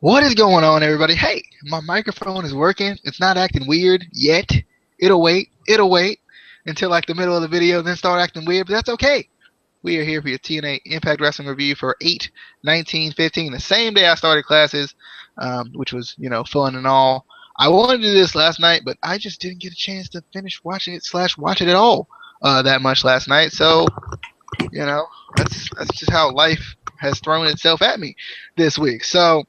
What is going on, everybody? Hey, my microphone is working. It's not acting weird yet. It'll wait. It'll wait until like the middle of the video, then start acting weird, but that's okay. We are here for your TNA Impact Wrestling review for 8/19/15, the same day I started classes, which was, fun and all. I wanted to do this last night, but I just didn't get a chance to finish watching it / watch it at all that much last night. So, you know, that's just how life has thrown itself at me this week. So,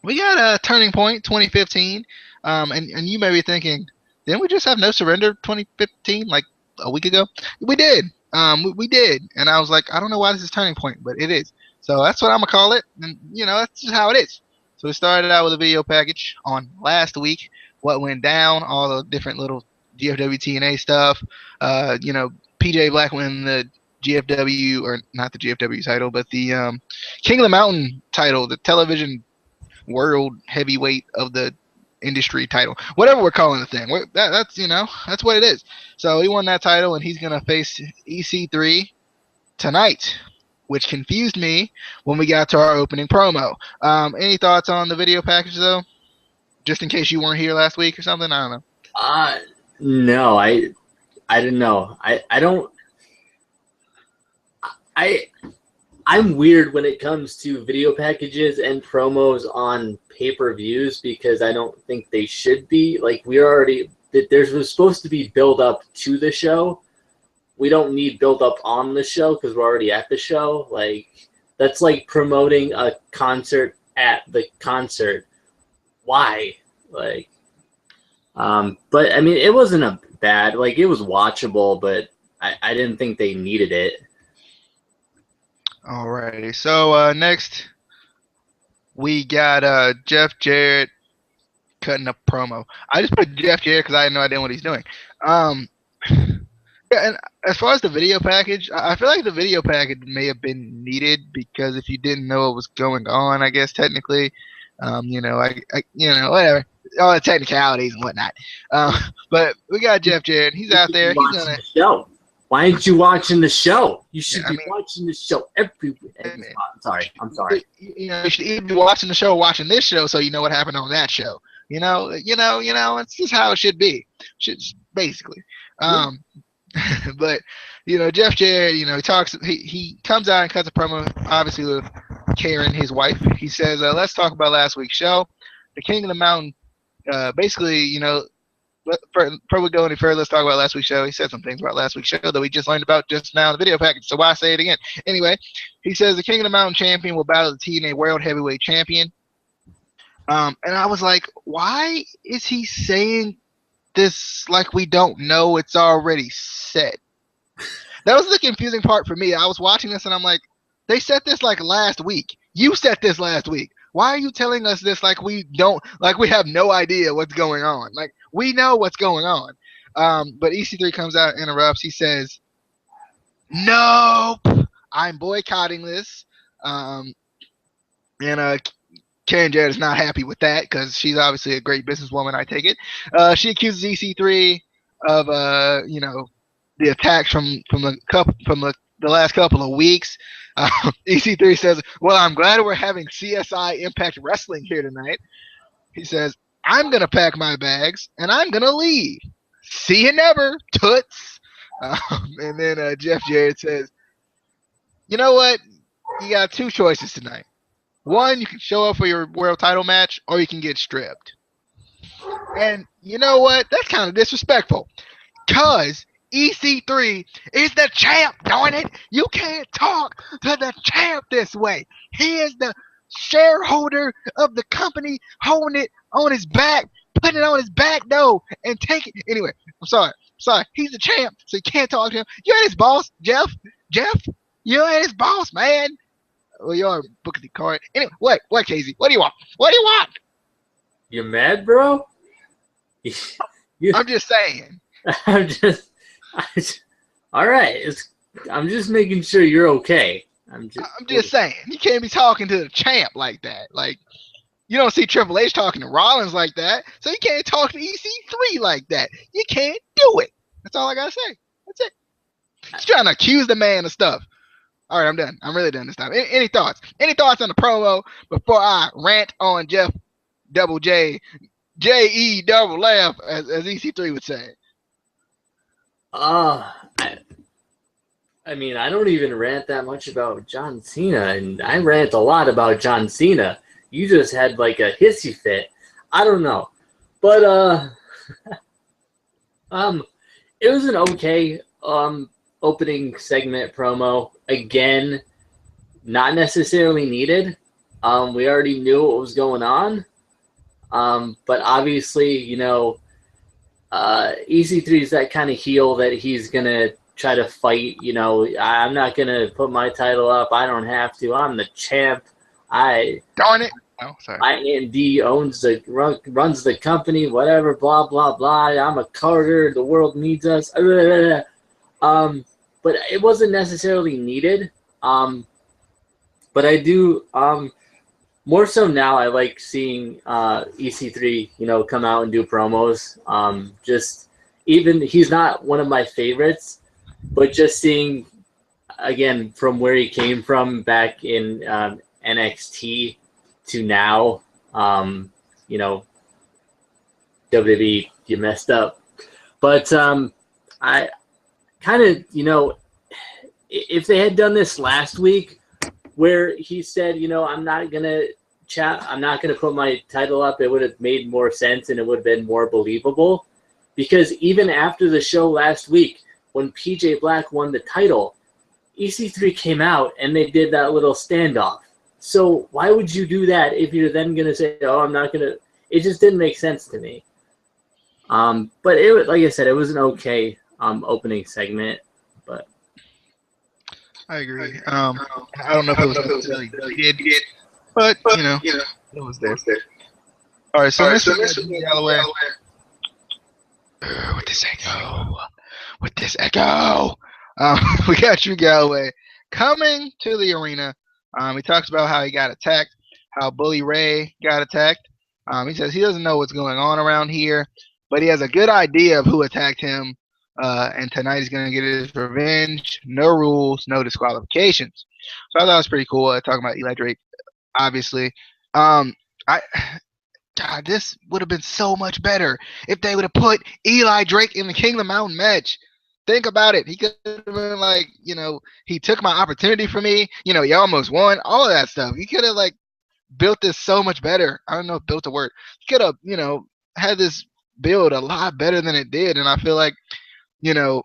we got a Turning Point 2015, and you may be thinking, didn't we just have No Surrender 2015 like a week ago? We did. We did, and I was like, I don't know why this is Turning Point, but it is. So that's what I'm gonna call it, and that's just how it is. So we started out with a video package on last week, what went down, all the different little GFW TNA stuff. PJ Black winning the GFW, or not the GFW title, but the King of the Mountain title, the television world heavyweight of the industry title, whatever we're calling the thing. That's what it is. So he won that title, and he's gonna face EC3 tonight, which confused me when we got to our opening promo. Any thoughts on the video package though? Just in case you weren't here last week or something, I don't know. No, I didn't know. I don't. I'm weird when it comes to video packages and promos on pay-per-views because I don't think they should be. Like, there's supposed to be build up to the show. We don't need build up on the show because we're already at the show. Like, that's like promoting a concert at the concert. Why? Like, but I mean, it wasn't a bad, like, it was watchable, but I didn't think they needed it. Alrighty, so next we got Jeff Jarrett cutting a promo. I just put Jeff Jarrett because I had no idea what he's doing. Yeah, and as far as the video package, I feel like the video package may have been needed because if you didn't know what was going on, I guess technically, whatever, all the technicalities and whatnot. But we got Jeff Jarrett. He's out there. He's gonna. The show. Why aren't you watching the show? You should be watching the show every week. I'm sorry. You should either be watching the show or watching this show so you know what happened on that show. It's just how it should be. Basically. But Jeff Jarrett, he comes out and cuts a promo, obviously with Karen, his wife. He says, let's talk about last week's show. The King of the Mountain, basically, before we go any further, let's talk about last week's show. He said some things about last week's show that we just learned about just now in the video package, so why say it again? Anyway, he says the King of the Mountain champion will battle the TNA World Heavyweight Champion. And I was like, why is he saying this like we don't know it's already set? That was the confusing part for me. I was watching this and I'm like, they set this like last week. You set this last week. Why are you telling us this like we have no idea what's going on? Like, we know what's going on. But EC3 comes out and interrupts. He says, nope, I'm boycotting this. And Karen Jarrett is not happy with that because she's obviously a great businesswoman, I take it. She accuses EC3 of the attacks from the last couple of weeks. EC3 says, well, I'm glad we're having CSI Impact Wrestling here tonight. He says, I'm going to pack my bags and I'm going to leave. See you never, toots. And then Jeff Jarrett says, you know what? You got two choices tonight. One, you can show up for your world title match, or you can get stripped. And you know what? That's kind of disrespectful. Because EC3 is the champ, darn it. You can't talk to the champ this way. He is the shareholder of the company, holding it on his back, putting it on his back, though, and take it. Anyway, I'm sorry. He's the champ, so you can't talk to him. You ain't his boss, Jeff. You ain't his boss, man. Well, you're booking the card. Anyway, what, Casey? What do you want? You mad, bro? I'm just saying. All right. I'm just making sure you're okay. I'm just saying. You can't be talking to the champ like that. Like, you don't see Triple H talking to Rollins like that, so you can't talk to EC3 like that. You can't do it. That's all I gotta say. That's it. He's trying to accuse the man of stuff. All right, I'm done. I'm really done this time. Any thoughts? Any thoughts on the promo before I rant on Jeff Double J, J-E double F, as EC3 would say? Uh, I, I mean, I don't even rant that much about John Cena, and I rant a lot about John Cena. You just had like a hissy fit. I don't know. But it was an okay opening segment promo. Again, not necessarily needed. We already knew what was going on. But obviously, you know, EC3 is that kind of heel that he's gonna try to fight. You know, I'm not gonna put my title up. I don't have to. I'm the champ. Darn it. Oh, sorry. IND runs the company, whatever, blah, blah, blah. I'm a Carter. The world needs us. But it wasn't necessarily needed. But I do, more so now, I like seeing EC3, you know, come out and do promos. Just even, he's not one of my favorites, but just seeing, again, from where he came from back in NXT to now, you know, WWE, you messed up. But I kind of, you know, if they had done this last week, where he said, you know, I'm not gonna put my title up, it would have made more sense and it would have been more believable. Because even after the show last week, when PJ Black won the title, EC3 came out and they did that little standoff. So why would you do that if you're then gonna say, oh, I'm not gonna? It just didn't make sense to me. But it was, like I said, it was an okay opening segment, but. I agree. I don't know if it was necessarily needed, but you know, it was there. All right, so Mr. Galloway. With this echo, we got Drew Galloway coming to the arena. He talks about how he got attacked, how Bully Ray got attacked. He says he doesn't know what's going on around here, but he has a good idea of who attacked him. And tonight he's going to get his revenge. No rules, no disqualifications. So I thought it was pretty cool. Talking about Eli Drake, obviously. This would have been so much better if they would have put Eli Drake in the King of the Mountain match. Think about it. He could have been like, you know, he took my opportunity from me. You know, he almost won. All of that stuff. You could have like built this so much better. I don't know if built a word. You could have, you know, had this build a lot better than it did. And I feel like, you know,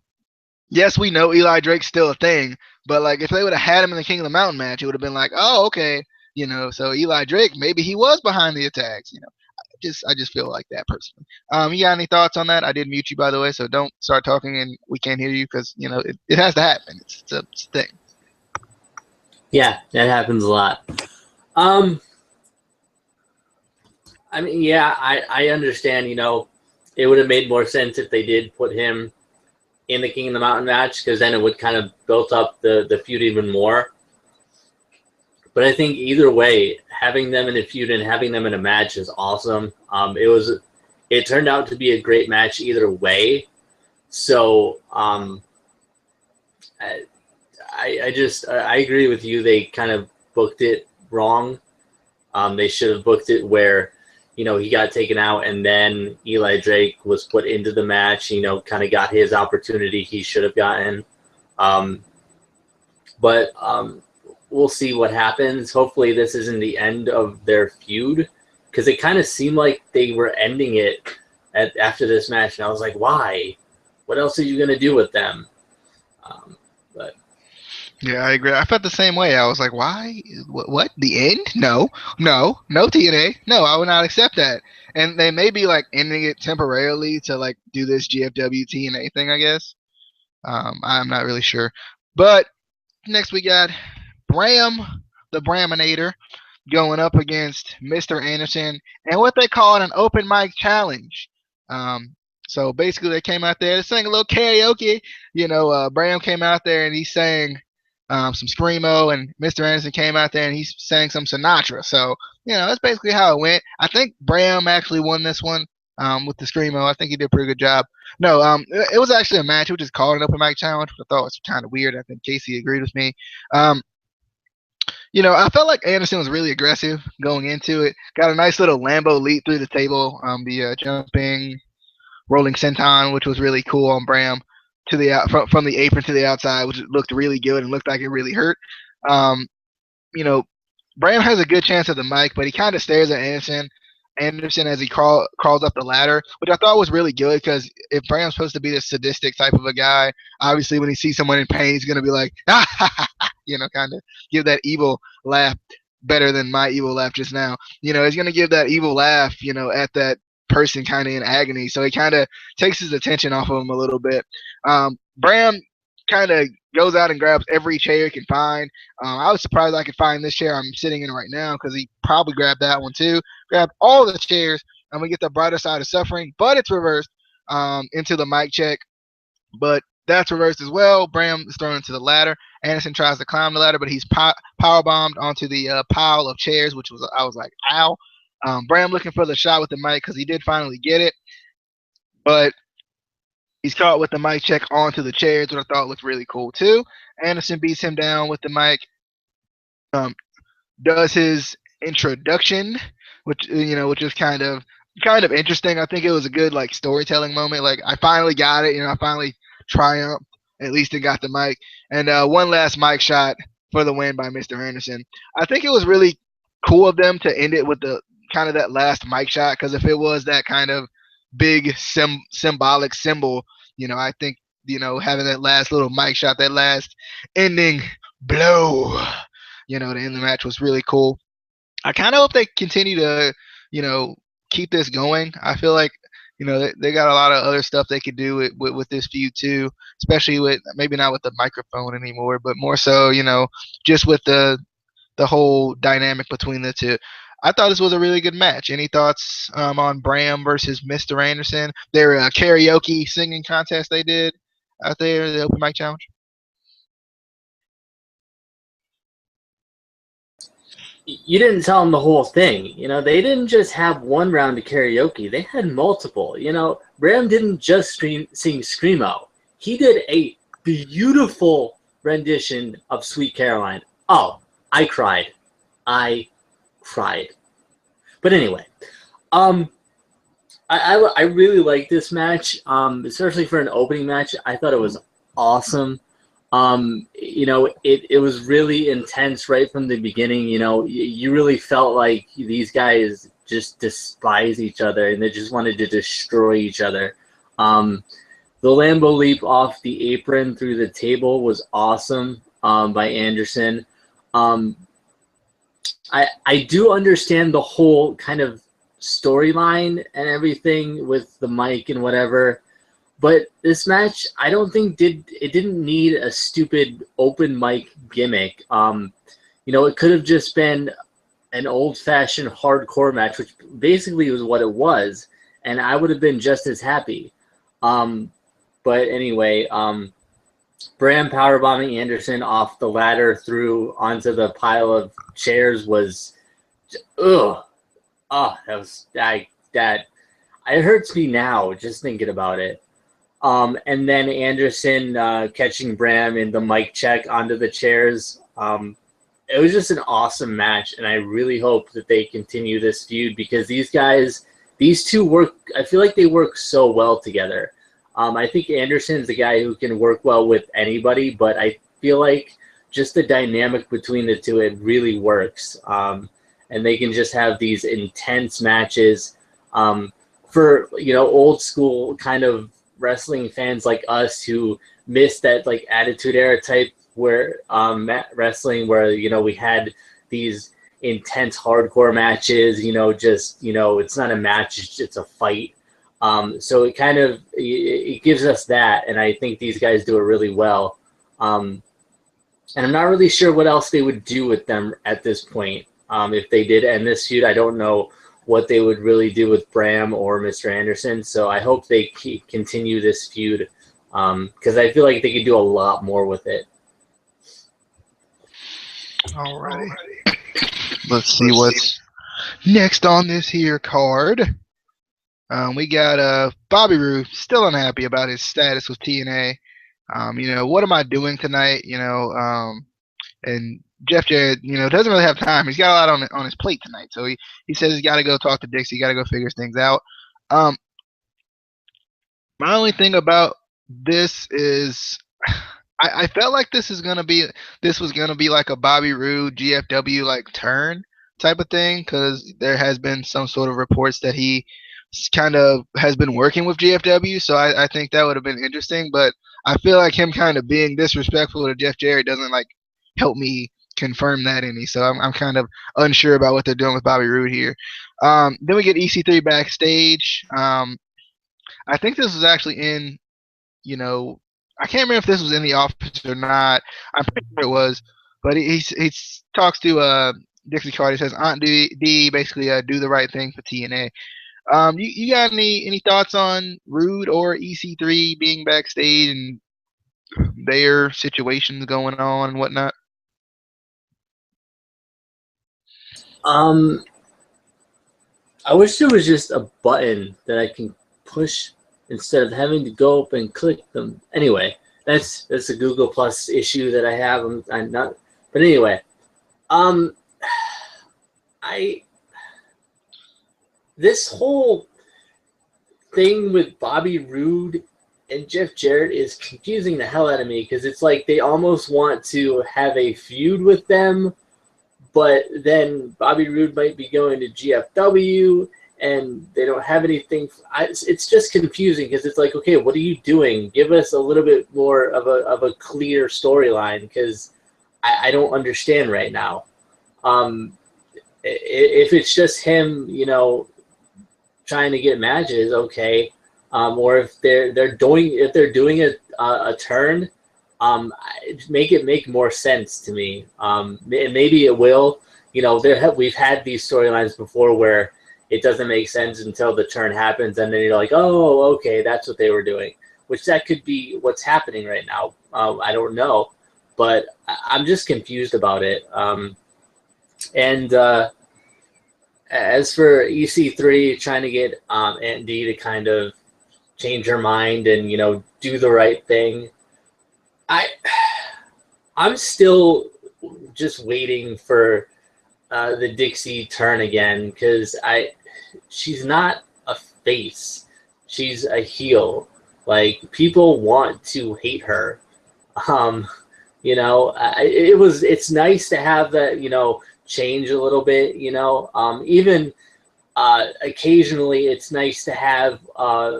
yes, we know Eli Drake's still a thing, but like if they would have had him in the King of the Mountain match, it would have been like, oh, okay, you know, so Eli Drake, maybe he was behind the attacks, you know. I just feel like that personally. You got any thoughts on that? I did mute you, by the way, so don't start talking and we can't hear you because, you know, it has to happen. It's a thing. Yeah, that happens a lot. I mean, yeah, I understand, you know, it would have made more sense if they did put him in the King of the Mountain match, because then it would kind of built up the feud even more. But I think either way, having them in a feud and having them in a match is awesome. It turned out to be a great match either way. So I agree with you. They kind of booked it wrong. They should have booked it where, you know, he got taken out and then Eli Drake was put into the match, you know, kind of got his opportunity he should have gotten. But we'll see what happens. Hopefully this isn't the end of their feud, because it kind of seemed like they were ending it after this match. And I was like, why? What else are you going to do with them? But yeah, I agree. I felt the same way. I was like, why? What? The end? No TNA. No, I would not accept that. And they may be like ending it temporarily to like do this GFW TNA thing, I guess. I'm not really sure. But next we got Bram, the Braminator, going up against Mr. Anderson and what they call an open mic challenge. So basically they came out there to sing a little karaoke. You know, Bram came out there and he sang some Screamo, and Mr. Anderson came out there and he sang some Sinatra. So, you know, that's basically how it went. I think Bram actually won this one. with the screamo. I think he did a pretty good job. No, it was actually a match. It was just called an open mic challenge, which I thought was kind of weird. I think Casey agreed with me. Um, I felt like Anderson was really aggressive going into it. Got a nice little Lambo leap through the table, the jumping rolling senton, which was really cool on Bram to the from the apron to the outside, which looked really good and looked like it really hurt. Um, you know, Bram has a good chance at the mic, but he kind of stares at Anderson as he crawls up the ladder, which I thought was really good because if Bram's supposed to be this sadistic type of a guy, obviously when he sees someone in pain, he's gonna be like, ah, ha, ha, ha, kind of give that evil laugh better than my evil laugh just now. He's gonna give that evil laugh, at that person kind of in agony. So he kind of takes his attention off of him a little bit. Bram kind of goes out and grabs every chair he can find. I was surprised I could find this chair I'm sitting in right now because he probably grabbed that one too. Grabbed all the chairs, and we get the brighter side of suffering, but it's reversed into the mic check. But that's reversed as well. Bram is thrown into the ladder. Anderson tries to climb the ladder, but he's power bombed onto the pile of chairs, which I was like, ow. Bram looking for the shot with the mic because he did finally get it, but he's caught with the mic check onto the chairs, which I thought looked really cool too. Anderson beats him down with the mic, does his introduction, which is kind of interesting. I think it was a good like storytelling moment. Like I finally got it. I finally triumphed. At least it got the mic. And one last mic shot for the win by Mr. Anderson. I think it was really cool of them to end it with the kind of that last mic shot, because if it was that kind of big symbolic symbol, I think having that last little mic shot, that last ending blow, to end the match was really cool. I kind of hope they continue to keep this going. I feel like they got a lot of other stuff they could do with this feud too, especially with maybe not with the microphone anymore, but more so just with the whole dynamic between the two. I thought this was a really good match. Any thoughts on Bram versus Mr. Anderson? Their karaoke singing contest they did out there, the open mic challenge. You didn't tell them the whole thing. They didn't just have one round of karaoke. They had multiple. Bram didn't just sing Screamo. He did a beautiful rendition of Sweet Caroline. Oh, I cried. But anyway, I really like this match, especially for an opening match. I thought it was awesome. It was really intense right from the beginning. You really felt like these guys just despise each other and they just wanted to destroy each other. The Lambo leap off the apron through the table was awesome by Anderson. I do understand the whole kind of storyline and everything with the mic and whatever. But this match, I don't think didn't need a stupid open mic gimmick. It could have just been an old-fashioned hardcore match, which basically was what it was, and I would have been just as happy. But anyway, Bram powerbombing Anderson off the ladder through onto the pile of chairs was, ugh. Oh, that it hurts me now just thinking about it. And then Anderson catching Bram in the mic check onto the chairs. It was just an awesome match, and I really hope that they continue this feud because these two work. I feel like they work so well together. I think Anderson's the guy who can work well with anybody, but I feel like just the dynamic between the two, it really works. And they can just have these intense matches for old school kind of wrestling fans like us who missed that like Attitude Era type where wrestling where we had these intense hardcore matches. It's not a match, it's a fight. So it kind of it gives us that, and I think these guys do it really well. And I'm not really sure what else they would do with them at this point. If they did end this feud, I don't know what they would really do with Bram or Mr. Anderson. So I hope they continue this feud because I feel like they could do a lot more with it. Alrighty. Let's see what's next on this here card. We got Bobby Roode still unhappy about his status with TNA. What am I doing tonight? And Jeff Jarrett, doesn't really have time. He's got a lot on his plate tonight, so he says he's got to go talk to Dixie. Got to go figure things out. Um, my only thing about this is I felt like this was gonna be like a Bobby Roode GFW like turn type of thing, because there has been some sort of reports that he kind of has been working with GFW, so I think that would have been interesting. But I feel like him kind of being disrespectful to Jeff Jarrett doesn't like help me confirm that any. So I'm kind of unsure about what they're doing with Bobby Roode here. Then we get EC3 backstage. I think this was actually in, you know, I can't remember if this was in the office or not. I'm pretty sure it was, but he talks to Dixie Carter. Says Aunt D basically do the right thing for TNA. You got any thoughts on Roode or EC3 being backstage and their situations going on and whatnot? I wish there was just a button that I can push instead of having to go up and click them. Anyway, that's a Google Plus issue that I have. I'm not, but anyway, this whole thing with Bobby Roode and Jeff Jarrett is confusing the hell out of me, because it's like they almost want to have a feud with them, but then Bobby Roode might be going to GFW and they don't have anything. It's just confusing, because it's like, okay, what are you doing? Give us a little bit more of a clear storyline, because I don't understand right now. If it's just him, trying to get matches, okay. Or if they're doing a turn, make it make more sense to me. Maybe it will. We've had these storylines before where it doesn't make sense until the turn happens, and then you're like, oh, okay, that's what they were doing. Which that could be what's happening right now. I don't know, but I'm just confused about it. And as for EC3 trying to get Aunt D to kind of change her mind and do the right thing, I'm still just waiting for the Dixie turn again, because she's not a face, she's a heel. Like, people want to hate her. It's nice to have that change a little bit. Even occasionally it's nice to have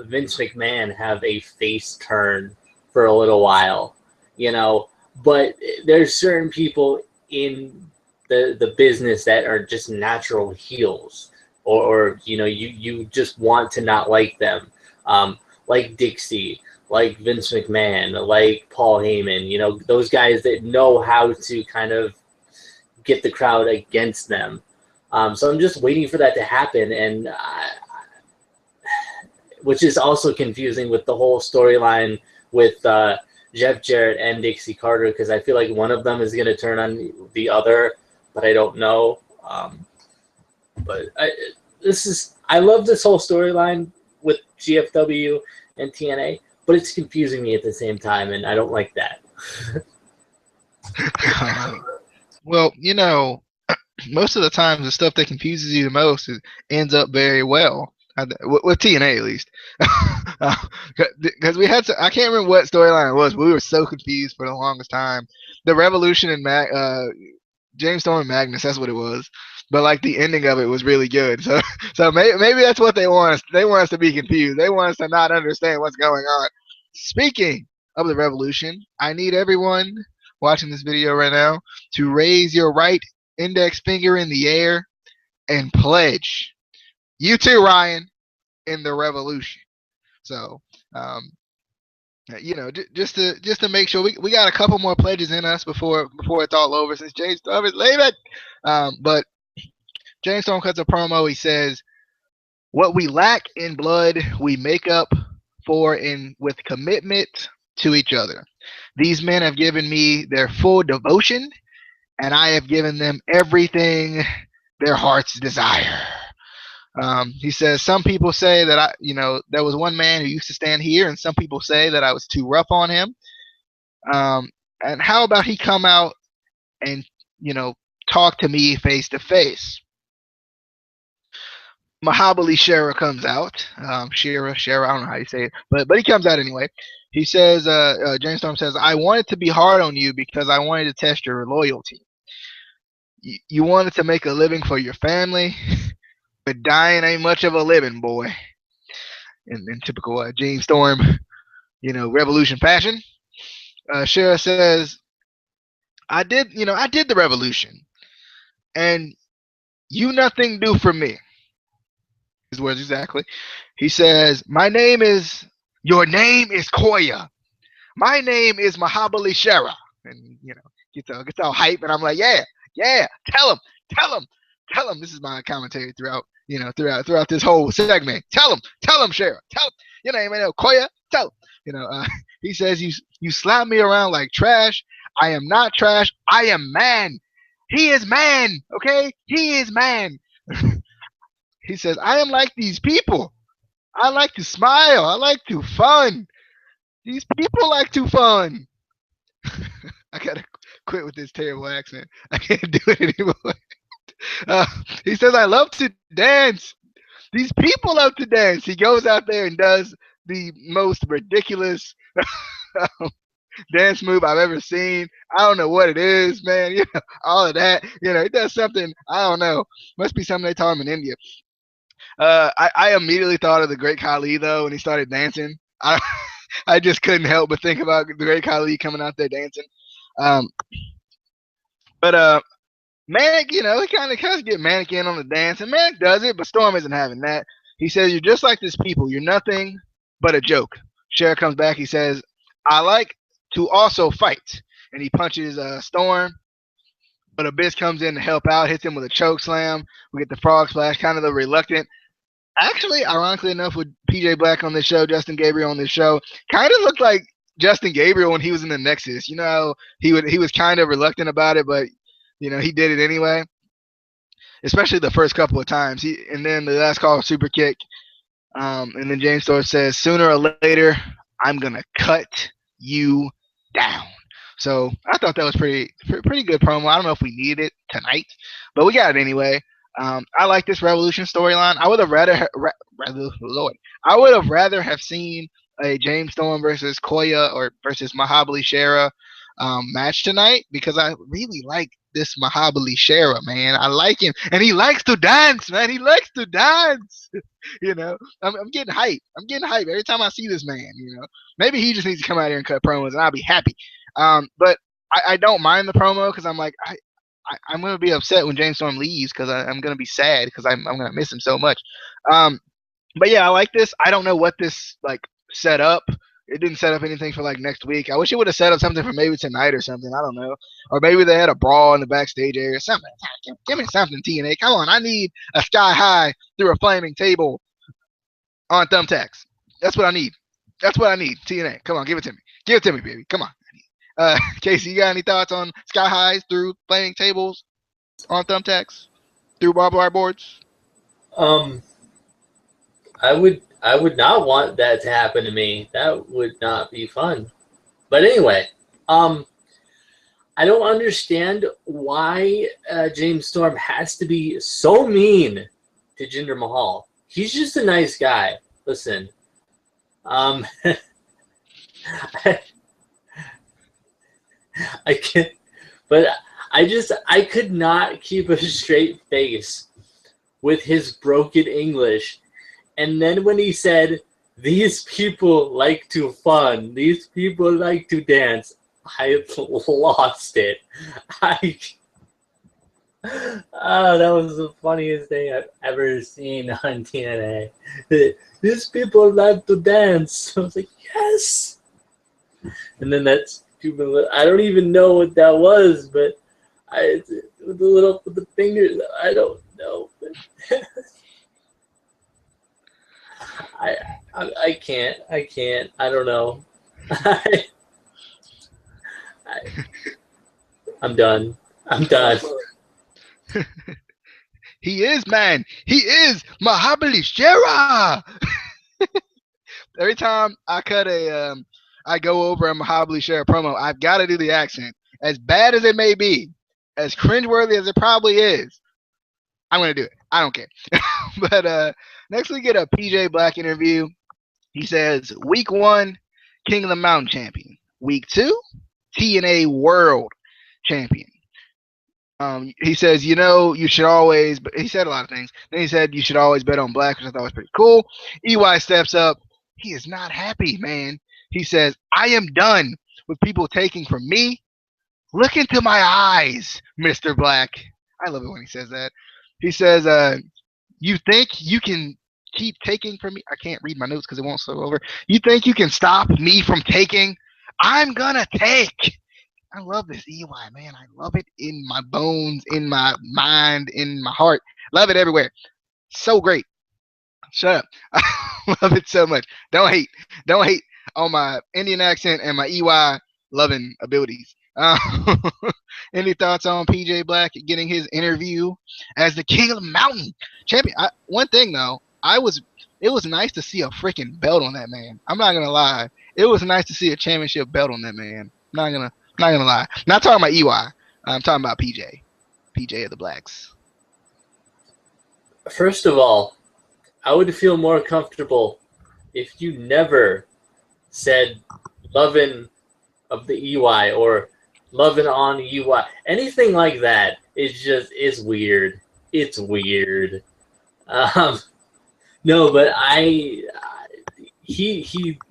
Vince McMahon have a face turn for a little while. But there's certain people in the business that are just natural heels, or you just want to not like them, like Dixie, like Vince McMahon, like Paul Heyman, those guys that know how to kind of get the crowd against them. So I'm just waiting for that to happen, and which is also confusing with the whole storyline with Jeff Jarrett and Dixie Carter, because I feel like one of them is going to turn on the other, but I don't know. But I love this whole storyline with GFW and TNA, but it's confusing me at the same time, and I don't like that. Well, most of the times the stuff that confuses you the most ends up very well. With TNA at least, because we had I can't remember what storyline it was, but we were so confused for the longest time. The Revolution and James Storm and Magnus, that's what it was. But like the ending of it was really good. So maybe that's what they want us. They want us to be confused. They want us to not understand what's going on. Speaking of the Revolution, I need everyone watching this video right now to raise your right index finger in the air and pledge. You too, Ryan, in the Revolution. So, just to make sure we got a couple more pledges in us before it's all over, since James Storm is leaving. But James Storm cuts a promo. He says, "What we lack in blood, we make up for with commitment to each other. These men have given me their full devotion, and I have given them everything their hearts desire." He says, some people say that there was one man who used to stand here, and some people say that I was too rough on him. And how about he come out and, talk to me face to face? Mahabali Shera comes out. Shera, I don't know how you say it, but he comes out anyway. He says, James Storm says, I wanted to be hard on you because I wanted to test your loyalty. You wanted to make a living for your family, but dying ain't much of a living, boy. In typical James Storm, revolution fashion. Shera says, I did the revolution, and you nothing do for me. His words exactly. He says, your name is Koya. My name is Mahabali Shera. And, gets all hype, and I'm like, yeah, tell him. This is my commentary throughout this whole segment. Tell him, Shera. Tell him, your name ain't Koya. Tell him. He says, you slap me around like trash. I am not trash. I am man. He is man, okay? He is man. He says, I am like these people. I like to smile. I like to fun. These people like to fun. I gotta quit with this terrible accent. I can't do it anymore. He says, I love to dance. These people love to dance. He goes out there and does the most ridiculous dance move I've ever seen. I don't know what it is, man. All of that. He does something. I don't know. Must be something they taught him in India. I immediately thought of the Great Khali though when he started dancing. I just couldn't help but think about the Great Khali coming out there dancing. But Manic, he kind of get Manic in on the dance, and Manic does it, but Storm isn't having that. He says, you're just like this people. You're nothing but a joke. Sheriff comes back. He says, I like to also fight. And he punches Storm. But Abyss comes in to help out, hits him with a choke slam. We get the frog splash, kind of the reluctant. Actually, ironically enough, with PJ Black on this show, Justin Gabriel on this show, kind of looked like Justin Gabriel when he was in the Nexus. He was kind of reluctant about it, but he did it anyway. Especially the first couple of times. And then the last call, super kick. And then James Storm says, sooner or later, I'm gonna cut you down. So I thought that was pretty good promo. I don't know if we needed it tonight, but we got it anyway. I like this Revolution storyline. I would have rather have seen a James Storm versus Koya or versus Mahabali Shera match tonight, because I really like this Mahabali Shera, man. I like him, and he likes to dance, man. He likes to dance. I'm getting hype. Every time I see this man. Maybe he just needs to come out here and cut promos, and I'll be happy. But I don't mind the promo, because I'm like, I'm going to be upset when James Storm leaves, because I'm going to be sad, because I'm going to miss him so much. But yeah, I like this. I don't know what this set up. It didn't set up anything for next week. I wish it would have set up something for maybe tonight or something. I don't know. Or maybe they had a brawl in the backstage area or something. Give me something, TNA. Come on, I need a sky high through a flaming table on thumbtacks. That's what I need. TNA. Come on, give it to me. Give it to me, baby. Come on. Casey, you got any thoughts on sky highs through flaming tables on thumbtacks through barbed wire boards? I would not want that to happen to me. That would not be fun. But anyway, I don't understand why James Storm has to be so mean to Jinder Mahal. He's just a nice guy. Listen, I can't, but I could not keep a straight face with his broken English. And then when he said, these people like to fun, these people like to dance, I lost it. That was the funniest thing I've ever seen on TNA. These people like to dance. I was like, yes. And then that stupid, I don't even know what that was, but with the fingers, I don't know. I can't. I don't know. I'm done. He is, man. He is Mahabali Shera. Every time I go over a Mahabali Shera promo, I've got to do the accent. As bad as it may be, as cringeworthy as it probably is, I'm gonna do it. I don't care. But next we get a PJ Black interview. He says, Week 1, King of the Mountain champion. Week 2, TNA World champion. He says, you should always. He said a lot of things. Then he said you should always bet on Black, which I thought was pretty cool. EY steps up. He is not happy, man. He says, I am done with people taking from me. Look into my eyes, Mr. Black. I love it when he says that. He says, you think you can keep taking from me? I can't read my notes because it won't slow over. You think you can stop me from taking? I'm gonna take. I love this EY, man. I love it in my bones, in my mind, in my heart. Love it everywhere. So great. Shut up. I love it so much. Don't hate. Don't hate on my Indian accent and my EY loving abilities. Any thoughts on PJ Black getting his interview as the King of the Mountain champion? One thing though, it was nice to see a freaking belt on that man. I'm not gonna lie. It was nice to see a championship belt on that man. I'm not gonna lie. Not talking about EY. I'm talking about PJ. PJ of the Blacks. First of all, I would feel more comfortable if you never said loving of the EY or loving on EY. Anything like that is weird. It's weird. No, but he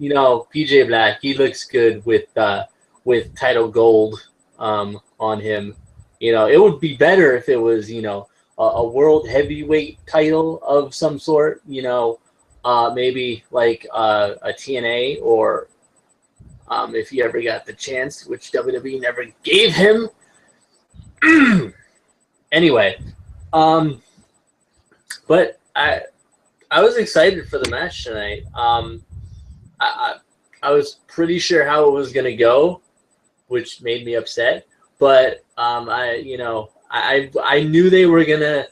PJ Black, he looks good with title gold on him. It would be better if it was, a world heavyweight title of some sort, maybe like a TNA or if he ever got the chance, which WWE never gave him. Anyway, but I was excited for the match tonight. I was pretty sure how it was gonna go, which made me upset. But I knew they were gonna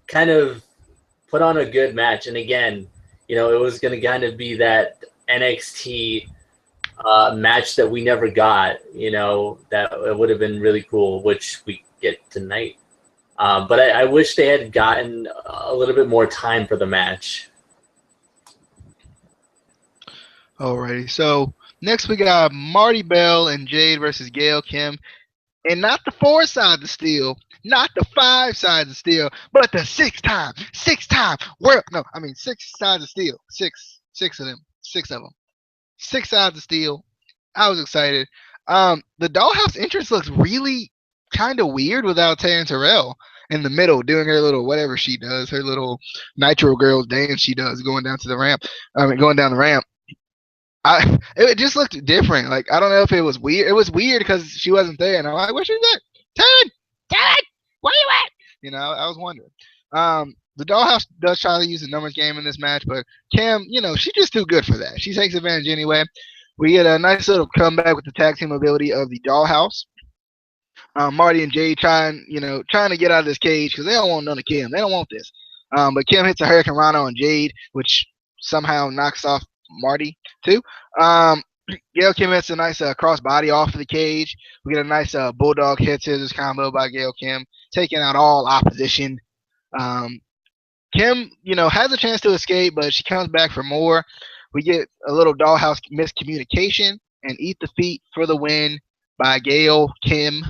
kind of put on a good match, and again, it was gonna kind of be that NXT match that we never got. That it would have been really cool, which we get tonight. But I wish they had gotten a little bit more time for the match. Alrighty, so next we got Marty Bell and Jade versus Gail Kim. And not the 4 sides of steel, not the 5 sides of steel, but the 6 world. No, I mean 6 sides of steel. Six of them. 6 of them. 6 sides of steel. I was excited. The Dollhouse entrance looks really kind of weird without Tay and Terrell in the middle doing her little whatever she does, her little Nitro Girls dance she does going down the ramp. It just looked different. Like, I don't know if it was weird. It was weird because she wasn't there, and I'm like, where's she at? Ted, where you at? I was wondering. The Dollhouse does try to use the numbers game in this match, but Kim, she's just too good for that. She takes advantage anyway. We get a nice little comeback with the tag team ability of the Dollhouse. Marty and Jay trying to get out of this cage because they don't want none of Kim. They don't want this. But Kim hits a Hurricane Rana on Jade, which somehow knocks off Marty too. Gail Kim hits a nice cross body off of the cage. We get a nice bulldog head scissors combo by Gail Kim, taking out all opposition. Kim, has a chance to escape, but she comes back for more. We get a little Dollhouse miscommunication and eat the feet for the win by Gail Kim.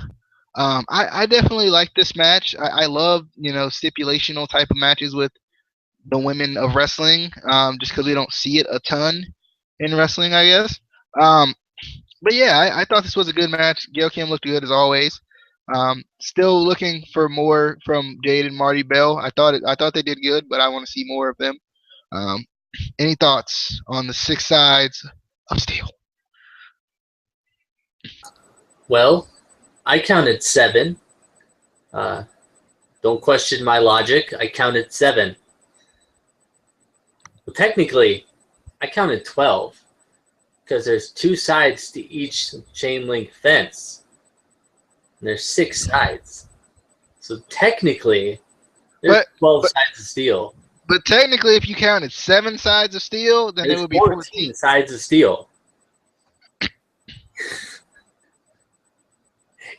I definitely like this match. I love stipulational type of matches with the women of wrestling, just because we don't see it a ton in wrestling, I guess. But yeah, I thought this was a good match. Gail Kim looked good as always. Still looking for more from Jade and Marty Bell. I thought they did good, but I want to see more of them. Any thoughts on the 6 sides of steel? Well, I counted 7. Don't question my logic. I counted 7. Well, technically, I counted 12 because there's 2 sides to each chain link fence. And there's 6 sides. So technically, There's but 12 but sides of steel. but technically, if you counted 7 sides of steel, then it There's would be 14. 14 sides of steel.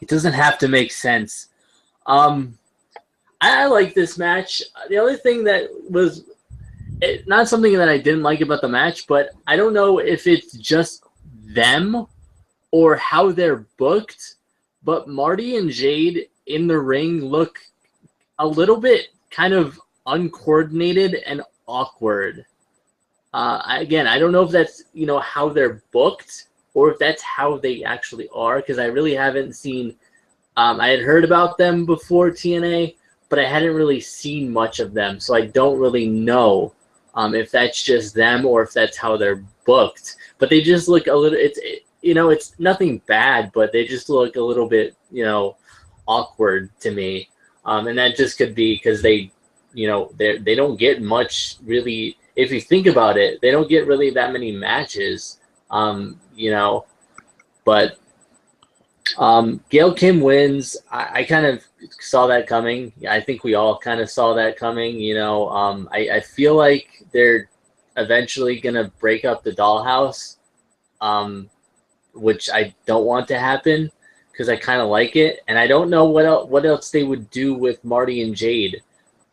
It doesn't have to make sense. I like this match. The only thing that was not something that I didn't like about the match, but I don't know if it's just them or how they're booked, but Marty and Jade in the ring look a little bit kind of uncoordinated and awkward. Again, I don't know if that's how they're booked or if that's how they actually are, because I really haven't seen. I had heard about them before TNA, but I hadn't really seen much of them, so I don't really know if that's just them or if that's how they're booked. But they just look a little. It's nothing bad, but they just look a little bit awkward to me, and that just could be because they don't get much really. If you think about it, they don't get really that many matches, but. Gail Kim wins. I kind of saw that coming. I think we all kind of saw that coming. I feel like they're eventually gonna break up the dollhouse, which I don't want to happen because I kind of like it, and I don't know what else they would do with Marty and Jade.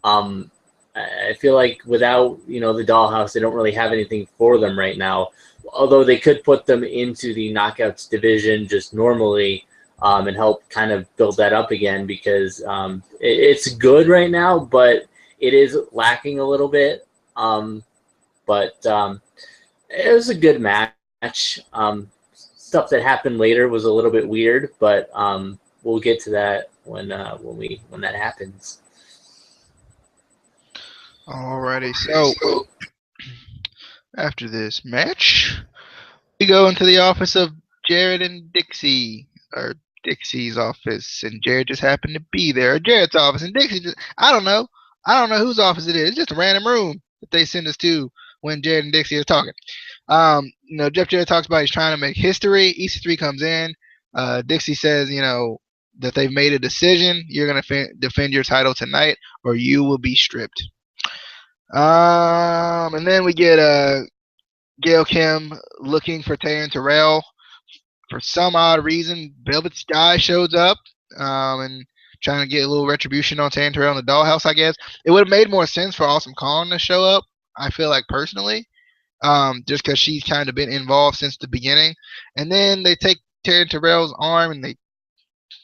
I feel like without the dollhouse, they don't really have anything for them right now. Although they could put them into the knockouts division just normally and help kind of build that up again, because it's good right now, but it is lacking a little bit. But it was a good match. Stuff that happened later was a little bit weird, but we'll get to that when that happens. Alrighty, so after this match, we go into the office of Jarrett and Dixie, or Dixie's office, and Jarrett just happened to be there. Or Jarrett's office, and Dixie just, I don't know whose office it is. It's just a random room that they send us to when Jarrett and Dixie are talking. Jeff Jarrett talks about he's trying to make history. EC3 comes in. Dixie says, that they've made a decision. You're going to defend your title tonight, or you will be stripped. And then we get Gail Kim looking for Tay and Terrell. For some odd reason, Velvet Sky shows up and trying to get a little retribution on Tay and Terrell in the dollhouse, I guess. It would have made more sense for Awesome Kong to show up, I feel like, personally, just because she's kind of been involved since the beginning. And then they take Tay and Terrell's arm and they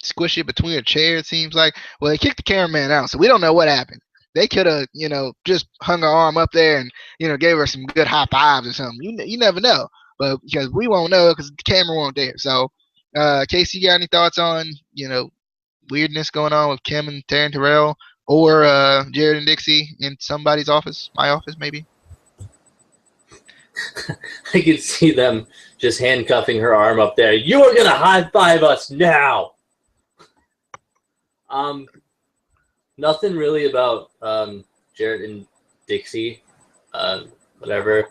squish it between a chair, it seems like. Well, they kicked the cameraman out, so we don't know what happened. They could have, just hung her arm up there and, gave her some good high fives or something. You never know. But because we won't know because the camera won't there. So, Casey, you got any thoughts on, weirdness going on with Kim and Taryn Terrell or Jarrett and Dixie in somebody's office? My office, maybe? I could see them just handcuffing her arm up there. You are going to high five us now. Nothing really about Jarrett and Dixie. Whatever.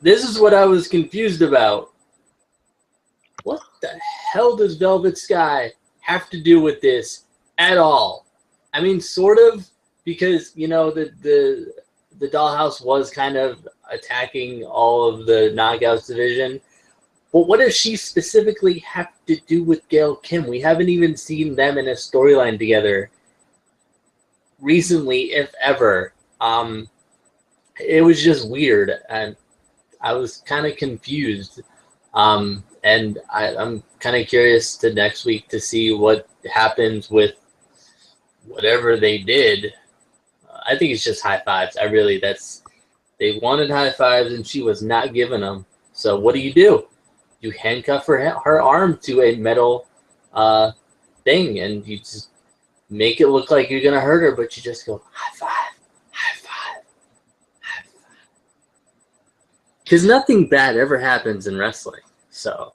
This is what I was confused about. What the hell does Velvet Sky have to do with this at all? I mean, sort of, because the dollhouse was kind of attacking all of the knockouts division. But what does she specifically have to do with Gail Kim? We haven't even seen them in a storyline together recently, if ever. It was just weird, and I was kind of confused. And I'm kind of curious to next week to see what happens with whatever they did. I think it's just high fives. They wanted high fives and she was not giving them. So what do? You handcuff her arm to a metal thing, and you just make it look like you're gonna hurt her, but you just go high five, high five, high five. Because nothing bad ever happens in wrestling. So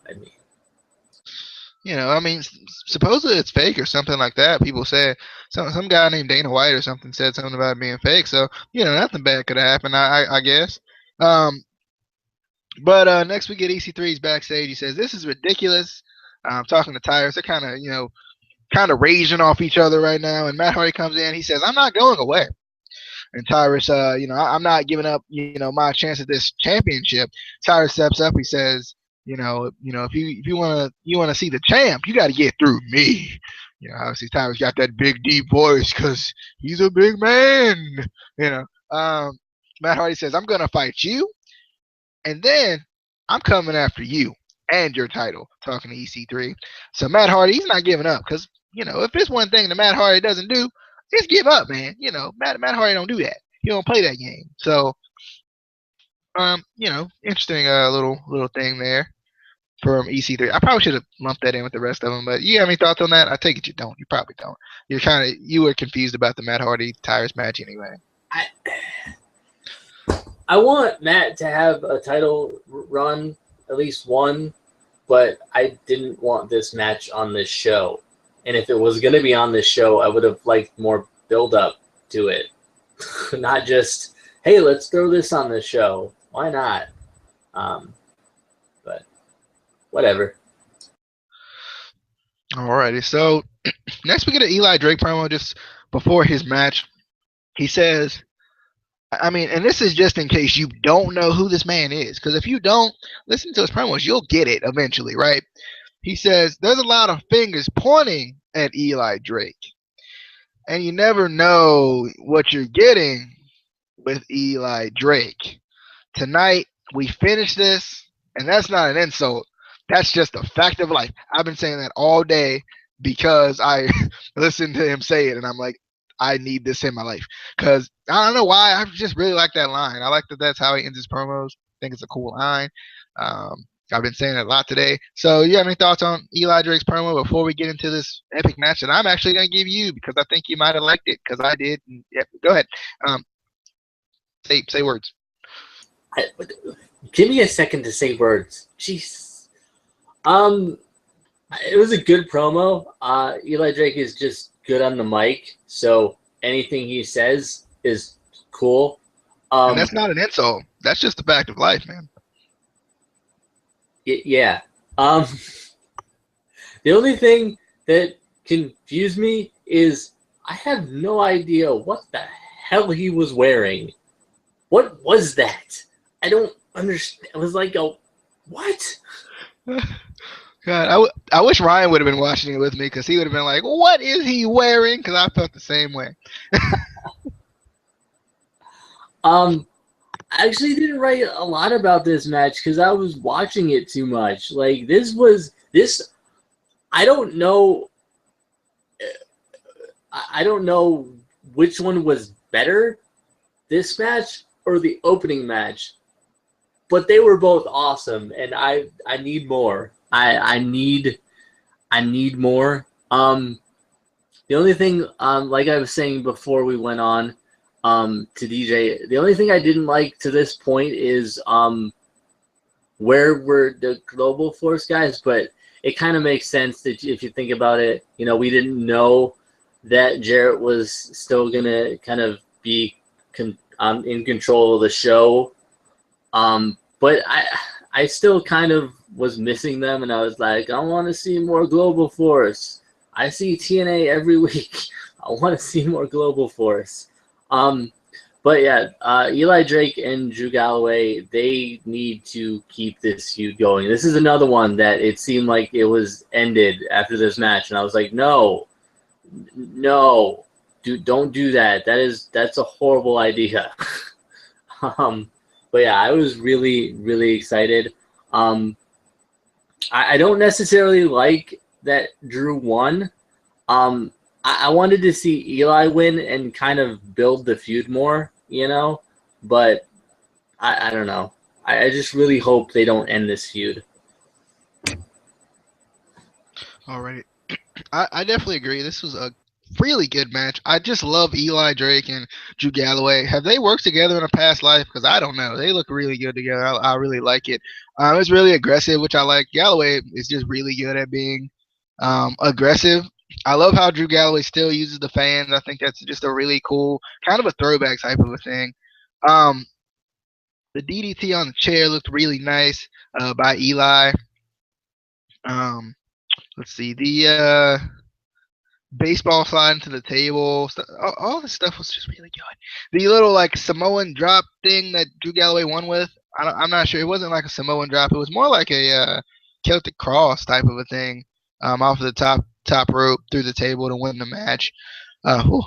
supposedly it's fake or something like that. People say some guy named Dana White or something said something about it being fake. So nothing bad could have happened. I guess. But next we get EC3's backstage. He says this is ridiculous. Talking to Tyrus, they're kind of kind of raging off each other right now. And Matt Hardy comes in. He says, "I'm not going away." And Tyrus, I'm not giving up, my chance at this championship. Tyrus steps up. He says, if you wanna see the champ, you got to get through me. Obviously Tyrus got that big deep voice because he's a big man. You know, Matt Hardy says, "I'm gonna fight you, and then I'm coming after you and your title." Talking to EC3. So Matt Hardy, he's not giving up because if there's one thing that Matt Hardy doesn't do, it's give up, man. Matt Hardy don't do that. He don't play that game. So interesting little thing there from EC3. I probably should have lumped that in with the rest of them, but you have any thoughts on that? I take it you don't. You probably don't. You were confused about the Matt Hardy Tyrus match anyway. I want Matt to have a title run, at least one, but I didn't want this match on this show. And if it was going to be on this show, I would have liked more build up to it. Not just, hey, let's throw this on the show. Why not? But whatever. Alrighty, so next we get an Eli Drake promo just before his match. He says, and this is just in case you don't know who this man is, because if you don't listen to his promos, you'll get it eventually, right? He says, "There's a lot of fingers pointing at Eli Drake, and you never know what you're getting with Eli Drake. Tonight, we finish this, and that's not an insult. That's just a fact of life." I've been saying that all day because I listened to him say it, and I'm like, I need this in my life. Because I don't know why. I just really like that line. I like that that's how he ends his promos. I think it's a cool line. I've been saying it a lot today. So you have any thoughts on Eli Drake's promo before we get into this epic match that I'm actually going to give you because I think you might have liked it because I did. Yeah, go ahead. Say words. Give me a second to say words. Jeez. It was a good promo. Eli Drake is just good on the mic, so anything he says is cool. And that's not an insult. That's just a fact of life, man. Yeah. The only thing that confused me is I have no idea what the hell he was wearing. What was that? I don't understand. It was like what? God, I wish Ryan would have been watching it with me because he would have been like, "What is he wearing?" Because I felt the same way. I actually didn't write a lot about this match because I was watching it too much. Like this. I don't know. I don't know which one was better, this match or the opening match, but they were both awesome, and I need more. I need more. The only thing, like I was saying before we went on, to DJ, the only thing I didn't like to this point is where were the Global Force guys, but it kind of makes sense that if you think about it, we didn't know that Jarrett was still gonna kind of be in control of the show, but I still kind of was missing them, and I was like, I want to see more Global Force. I see TNA every week. I want to see more Global Force. But yeah, Eli Drake and Drew Galloway, they need to keep this feud going. This is another one that it seemed like it was ended after this match, and I was like, no, don't do that. That's a horrible idea. But yeah, I was really, really excited. I don't necessarily like that Drew won. I wanted to see Eli win and kind of build the feud more, but I don't know. I just really hope they don't end this feud. Alrighty. I definitely agree. This was a really good match. I just love Eli Drake and Drew Galloway. Have they worked together in a past life? Because I don't know. They look really good together. I really like it. It's really aggressive, which I like. Galloway is just really good at being aggressive. I love how Drew Galloway still uses the fans. I think that's just a really cool, kind of a throwback type of a thing. The DDT on the chair looked really nice by Eli. Let's see. baseball sliding to the table. All this stuff was just really good. The little like Samoan drop thing that Drew Galloway won with, I'm not sure. It wasn't like a Samoan drop. It was more like a Celtic cross type of a thing, off of the top rope through the table to win the match. To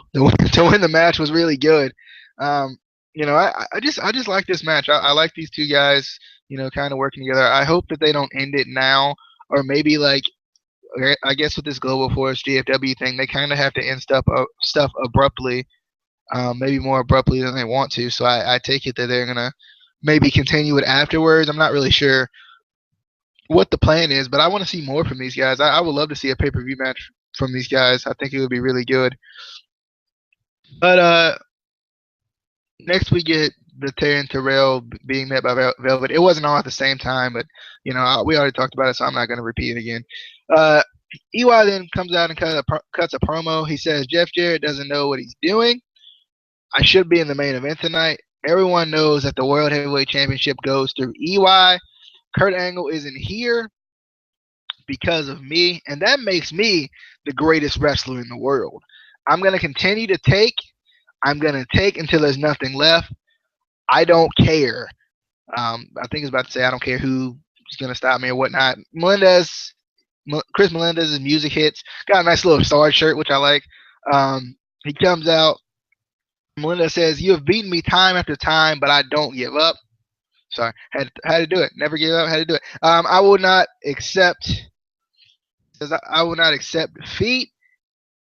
win the match was really good. Um, I just like this match. I like these two guys, kind of working together. I hope that they don't end it now, or maybe like I guess with this Global Force GFW thing, they kind of have to end stuff abruptly, maybe more abruptly than they want to. So I take it that they're gonna maybe continue it afterwards. I'm not really sure what the plan is, but I want to see more from these guys. I would love to see a pay-per-view match from these guys. I think it would be really good. But next we get the Terry and Terrell being met by Velvet. It wasn't all at the same time, but we already talked about it, so I'm not going to repeat it again. EY then comes out and cuts a promo. He says Jeff Jarrett doesn't know what he's doing. I should be in the main event tonight. Everyone knows that the World Heavyweight Championship goes through EY. Kurt Angle isn't here because of me, and that makes me the greatest wrestler in the world. I'm going to continue to take. I'm going to take until there's nothing left. I don't care. I think he's about to say I don't care who's going to stop me or whatnot. Chris Melendez's music hits. Got a nice little sword shirt, which I like. He comes out. Melendez says, "You have beaten me time after time, but I don't give up." Sorry, had to do it. Never give up. Had to do it. I will not accept. Says I will not accept defeat.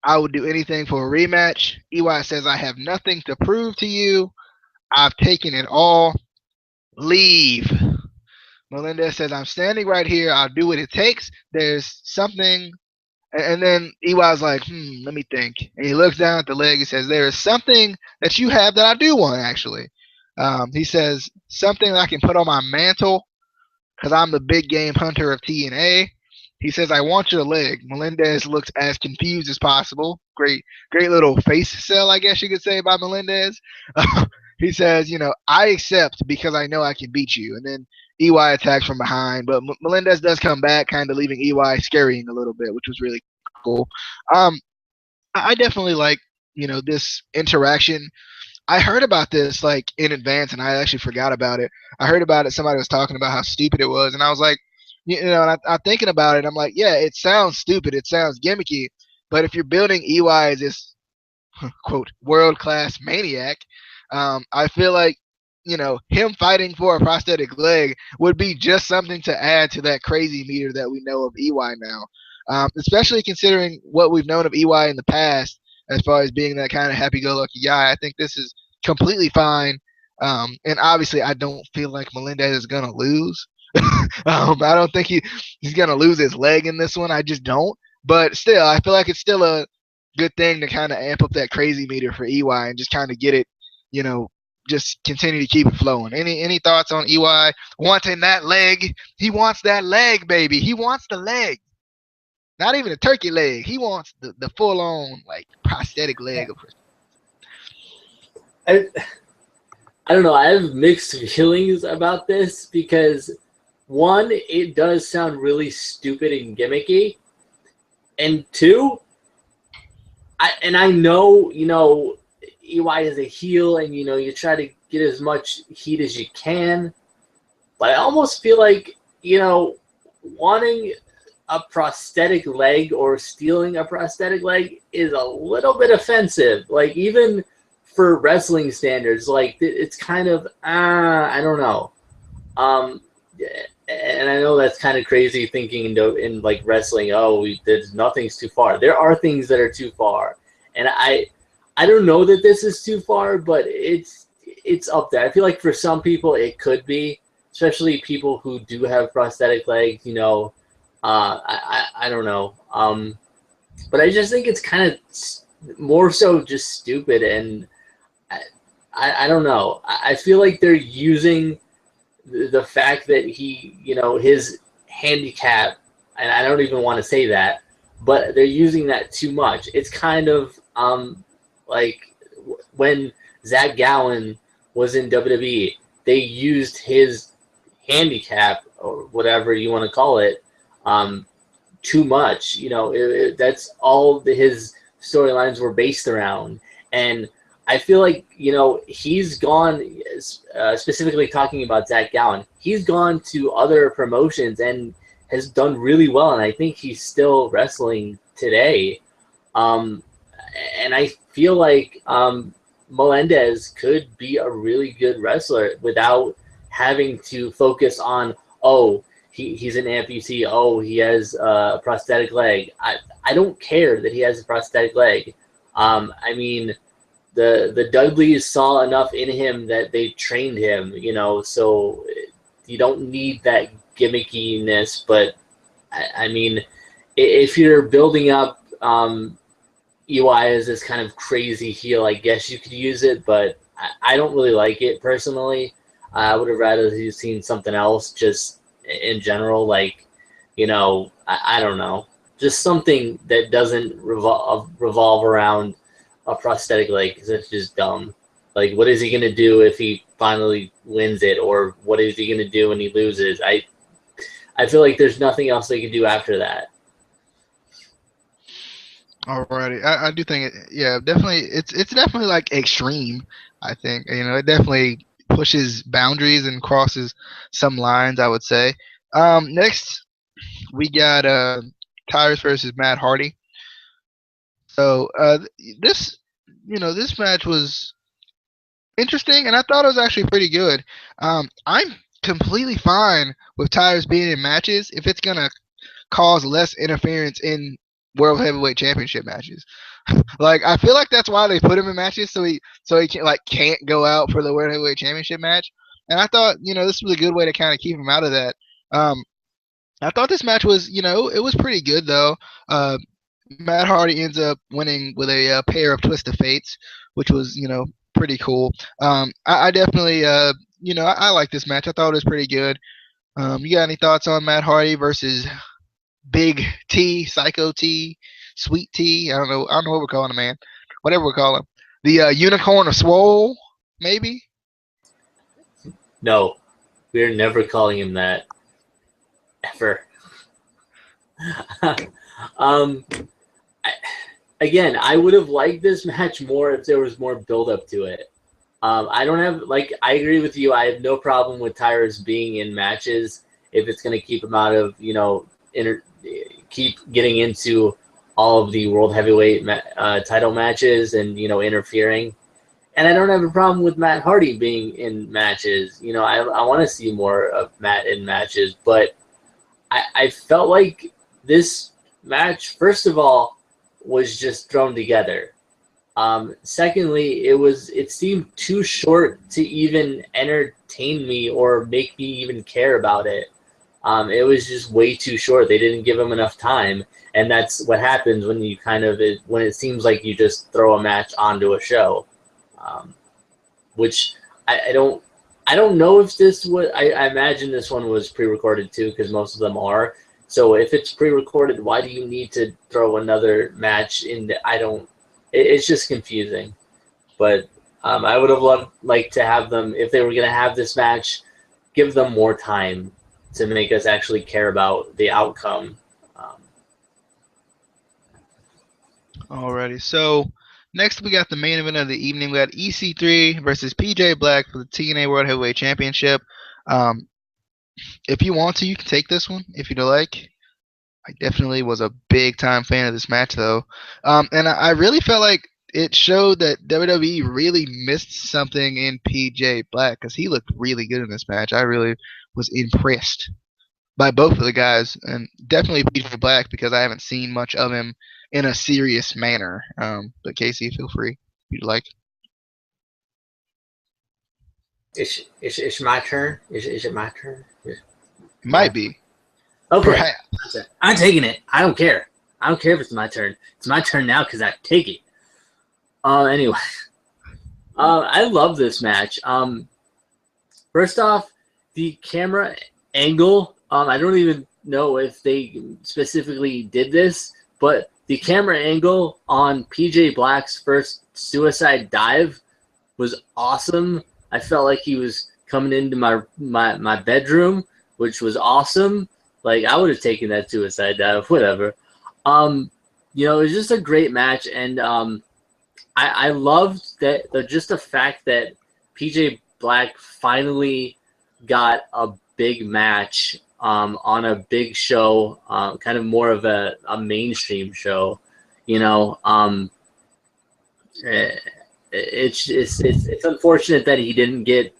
I will do anything for a rematch. EY says, "I have nothing to prove to you. I've taken it all. Leave." Melendez says, "I'm standing right here. I'll do what it takes. There's something." And then EY's like, let me think. And he looks down at the leg and says, "There is something that you have that I do want, actually." He says, "Something that I can put on my mantle because I'm the big game hunter of TNA." He says, "I want your leg." Melendez looks as confused as possible. Great little face sell, I guess you could say, by Melendez. He says, "I accept because I know I can beat you." And then EY attacks from behind, but Melendez does come back, kind of leaving EY scurrying a little bit, which was really cool. I definitely like, this interaction. I heard about this like in advance, and I actually forgot about it. I heard about it. Somebody was talking about how stupid it was, and I was like, and I'm thinking about it. I'm like, yeah, it sounds stupid. It sounds gimmicky, but if you're building EY as this quote world class maniac, I feel like him fighting for a prosthetic leg would be just something to add to that crazy meter that we know of EY now. Especially considering what we've known of EY in the past, as far as being that kind of happy-go-lucky guy. I think this is completely fine. And obviously, I don't feel like Melendez is gonna lose. I don't think he's gonna lose his leg in this one. I just don't. But still, I feel like it's still a good thing to kind of amp up that crazy meter for EY and just kind of get it, just continue to keep it flowing. Any thoughts on EY wanting that leg? He wants that leg, baby. He wants the leg. Not even a turkey leg. He wants the full on like prosthetic leg. I don't know. I have mixed feelings about this because one, it does sound really stupid and gimmicky, and two, I know EY is a heel, and you try to get as much heat as you can, but I almost feel like wanting a prosthetic leg or stealing a prosthetic leg is a little bit offensive. Like, even for wrestling standards, like, it's kind of I don't know. And I know that's kind of crazy thinking in like wrestling. There's nothing's too far. There are things that are too far, and I don't know that this is too far, but it's up there. I feel like for some people it could be, especially people who do have prosthetic legs. I don't know. But I just think it's kind of more so just stupid, and I don't know. I feel like they're using the fact that he, his handicap, and I don't even want to say that, but they're using that too much. It's kind of like when Zach Gowen was in WWE, they used his handicap, or whatever you want to call it, too much. That's all his storylines were based around. And I feel like, he's gone, specifically talking about Zach Gowen, he's gone to other promotions and has done really well, and I think he's still wrestling today. And I feel like Melendez could be a really good wrestler without having to focus on, he's an amputee, he has a prosthetic leg. I don't care that he has a prosthetic leg. I mean, the Dudleys saw enough in him that they trained him, so you don't need that gimmickiness. But I mean, if you're building up EY as this kind of crazy heel, I guess you could use it, but I don't really like it personally. I would have rather seen something else, just in general, like, I don't know, just something that doesn't revolve around a prosthetic leg, because it's just dumb. Like, what is he going to do if he finally wins it, or what is he going to do when he loses? I feel like there's nothing else they can do after that. Alrighty, I do think definitely it's definitely like extreme. I think it definitely pushes boundaries and crosses some lines, I would say. Next we got Tyrus versus Matt Hardy. So this this match was interesting, and I thought it was actually pretty good. I'm completely fine with Tyrus being in matches if it's gonna cause less interference in World Heavyweight Championship matches. Like, I feel like that's why they put him in matches, so he can't go out for the World Heavyweight Championship match. And I thought this was a good way to kind of keep him out of that. I thought this match was it was pretty good though. Matt Hardy ends up winning with a pair of Twist of Fates, which was pretty cool. I definitely I like this match. I thought it was pretty good. You got any thoughts on Matt Hardy versus Big T, Psycho T, Sweet T? I don't know what we're calling him, man. Whatever we call him. The Unicorn of Swole, maybe? No, we're never calling him that. Ever. Again, I would have liked this match more if there was more build up to it. I agree with you. I have no problem with Tyrus being in matches if it's going to keep him out of, keep getting into all of the World Heavyweight title matches and, interfering. And I don't have a problem with Matt Hardy being in matches. I want to see more of Matt in matches, but I felt like this match, first of all, was just thrown together. Secondly, it seemed too short to even entertain me or make me even care about it. It was just way too short. They didn't give him enough time, and that's what happens when you when it seems like you just throw a match onto a show. Which I don't know if this was. I imagine this one was pre-recorded too, because most of them are. So if it's pre-recorded, why do you need to throw another match in? It's just confusing. But I would have liked to have them, if they were going to have this match, give them more time to make us actually care about the outcome. Alrighty, so next we got the main event of the evening. We got EC3 versus PJ Black for the TNA World Heavyweight Championship. If you want to, you can take this one if you'd like. I definitely was a big time fan of this match though. And I really felt like it showed that WWE really missed something in PJ Black, because he looked really good in this match. I really was impressed by both of the guys, and definitely PJ Black, because I haven't seen much of him in a serious manner. But Casey, feel free if you'd like. It's my turn. Is it my turn? It might be. Okay. Perhaps. I'm taking it. I don't care. I don't care if it's my turn. It's my turn now because I take it. Anyway. I love this match. First off, the camera angle. I don't even know if they specifically did this, but the camera angle on PJ Black's first suicide dive was awesome. I felt like he was coming into my bedroom, which was awesome. Like, I would have taken that suicide dive, whatever. You know, it was just a great match, and I loved that just the fact that PJ Black finally got a big match on a big show, kind of more of a mainstream show. You know, it's unfortunate that he didn't get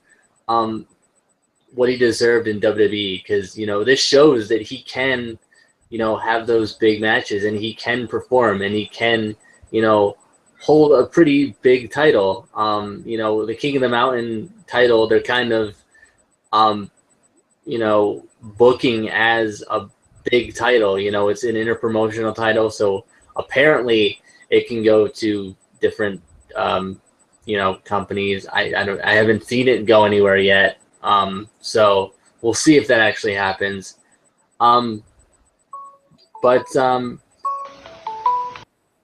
what he deserved in WWE, because you know this shows that he can, you know, have those big matches and he can perform and he can, you know, hold a pretty big title. You know, the King of the Mountain title, they're kind of you know, booking as a big title. You know, it's an interpromotional title, so apparently it can go to different you know, companies. I haven't seen it go anywhere yet. So we'll see if that actually happens. But the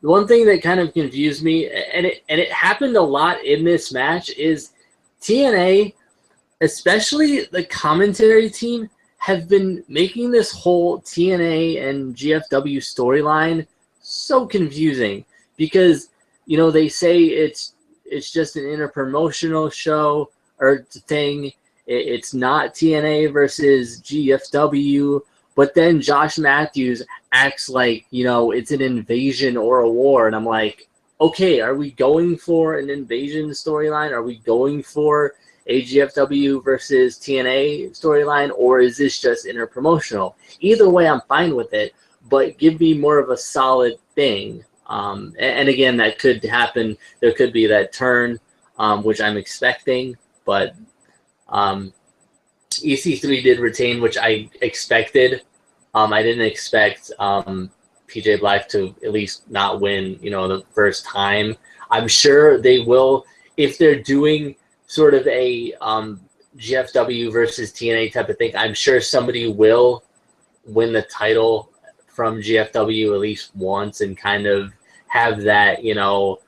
one thing that kind of confused me, and it happened a lot in this match, is TNA, especially the commentary team, have been making this whole TNA and GFW storyline so confusing, because you know they say it's just an interpromotional show or thing. It's not TNA versus GFW, but then Josh Matthews acts like, you know, it's an invasion or a war, and I'm like, okay, are we going for an invasion storyline? Are we going for a GFW versus TNA storyline, or is this just interpromotional? Either way, I'm fine with it, but give me more of a solid thing. And again, that could happen. There could be that turn, which I'm expecting, but EC3 did retain, which I expected. I didn't expect PJ Black to at least not win, you know, the first time. I'm sure they will, if they're doing sort of a GFW versus TNA type of thing. I'm sure somebody will win the title from GFW at least once and kind of have that, you know,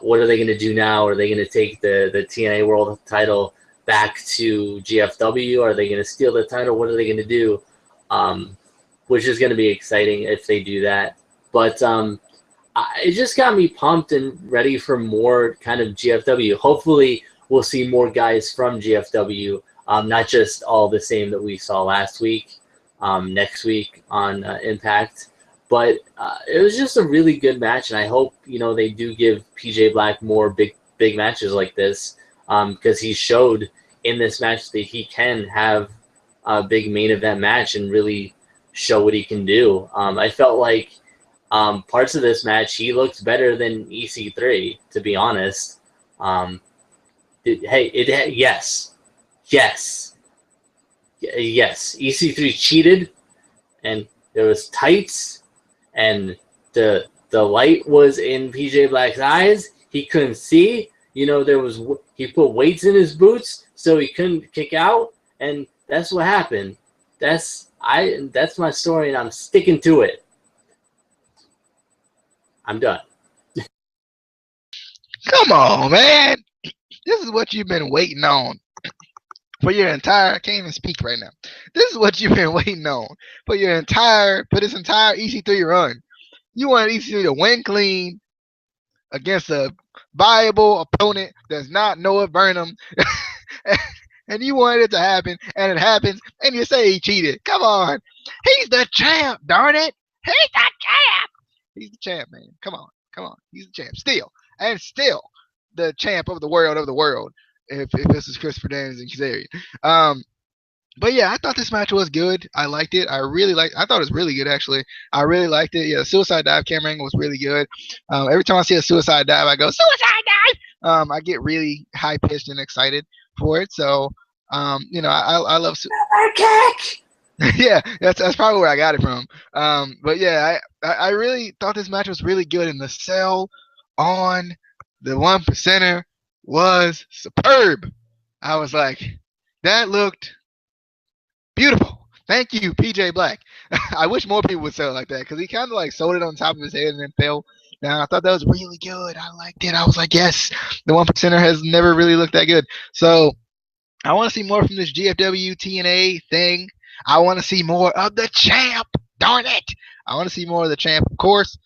what are they going to do now? Are they going to take the TNA World title back to GFW? Are they going to steal the title? What are they going to do? Which is going to be exciting if they do that. But it just got me pumped and ready for more kind of GFW. Hopefully we'll see more guys from GFW, not just all the same that we saw last week, next week on Impact. But it was just a really good match, and I hope, you know, they do give PJ Black more big matches like this, because he showed in this match that he can have a big main event match and really show what he can do. I felt like parts of this match he looked better than EC3, to be honest. Yes. EC3 cheated, and there was tights, and the light was in PJ Black's eyes. He couldn't see. You know, he put weights in his boots so he couldn't kick out, and that's what happened. That's my story, and I'm sticking to it. I'm done. Come on, man. This is what you've been waiting on for your entire. I can't even speak right now. This is what you've been waiting on for this entire EC3 run. You wanted EC3 to win clean against a viable opponent that's not Noah Burnham, and you wanted it to happen, and it happens, and you say he cheated. Come on, he's the champ, darn it. He's the champ. He's the champ, man. Come on. He's the champ still the champ of the world. If this is Christopher Daniels and Kazarian. But yeah, I thought this match was good. I liked it. I thought it was really good, actually. I really liked it. Yeah, the suicide dive camera angle was really good. Every time I see a suicide dive, I go, suicide dive! I get really high pitched and excited for it. So, you know, I love kick. Yeah, that's probably where I got it from. But yeah, I really thought this match was really good, and the sell on the 1%er was superb. I was like, that looked beautiful. Thank you, PJ Black. I wish more people would sell like that, because he kind of like sold it on top of his head and then fell down. I thought that was really good. I liked it. I was like, yes, the 1%er has never really looked that good. So I want to see more from this GFW TNA thing. I want to see more of the champ. Darn it. I want to see more of the champ, of course.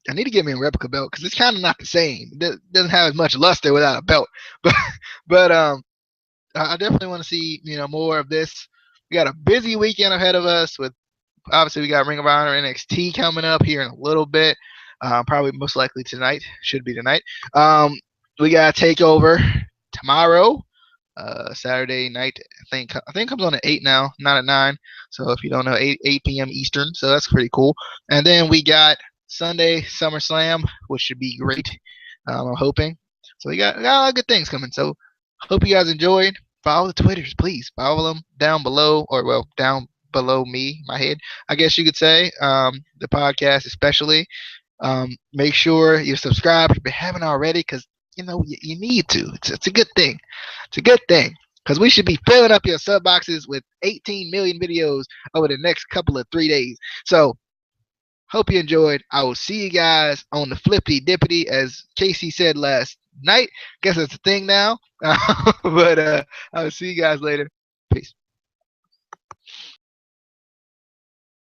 I need to get me a replica belt because it's kind of not the same. It doesn't have as much luster without a belt. But but I definitely want to see more of this. We got a busy weekend ahead of us with obviously we got Ring of Honor NXT coming up here in a little bit. Probably most likely tonight. Should be tonight. We got Takeover tomorrow. Saturday night. I think it comes on at 8 now, not at 9. So if you don't know, 8 p.m. Eastern. So that's pretty cool. And then we got Sunday SummerSlam, which should be great. I'm hoping. So we got a lot of good things coming. So hope you guys enjoyed. Follow the Twitters, please. Follow them down below, or well, down below my head, I guess you could say. The podcast especially. Make sure you subscribe if you haven't already, because you need to. It's a good thing. It's a good thing because we should be filling up your sub boxes with 18 million videos over the next couple of 3 days. So hope you enjoyed. I will see you guys on the flippity dippity, as Casey said last night. Guess that's a thing now. But I will see you guys later. Peace.